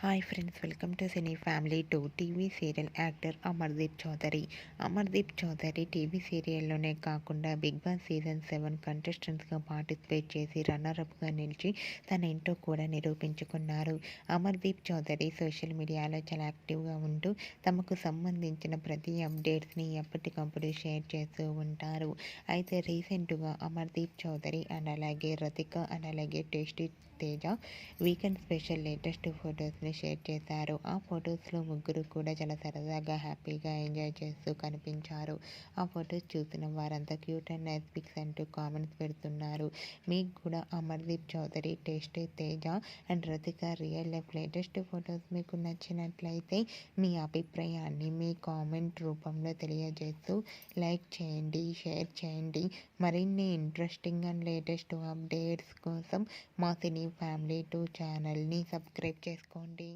Hi friends, welcome to cine family 2. TV serial actor Amardeep Chowdary. Amardeep Chowdary TV సీరియల్లోనే కాకుండా Bigg Boss season 7 కంటెస్టెంట్స్గా participate చేసి రన్నరప్గా నిలిచి తన ఏంటో కూడా నిరూపించుకున్నారు. అమర్దీప్ చౌదరి సోషల్ మీడియాలో చాలా యాక్టివ్గా ఉంటూ తమకు సంబంధించిన ప్రతి అప్డేట్స్ని ఎప్పటికప్పుడు షేర్ చేస్తూ ఉంటారు. అయితే రీసెంట్గా అమర్దీప్ చౌదరి అండ్ అలాగే రతిక అండ్ అలాగే tasty Teja weekend special latest ఫొటోస్ని షేర్ చేశారు. ఆ ఫొటోస్లో ముగ్గురు కూడా చాలా సరదాగా హ్యాపీగా ఎంజాయ్ చేస్తూ కనిపించారు. ఆ ఫొటోస్ చూసిన వారంతా క్యూట్ అండ్ నైస్ పిక్స్ అంటూ కామెంట్స్ పెడుతున్నారు. మీకు కూడా Amardeep Chowdary, tasty Teja and Rathika real life latest photos మీకు నచ్చినట్లయితే మీ అభిప్రాయాన్ని మీ కామెంట్ రూపంలో తెలియజేస్తూ లైక్ చేయండి, షేర్ చేయండి. మరిన్ని ఇంట్రెస్టింగ్ అండ్ లేటెస్ట్ అప్డేట్స్ కోసం మా సినీ ఫ్యామిలీ 2 ఛానల్ని సబ్స్క్రైబ్ చేసుకోండి.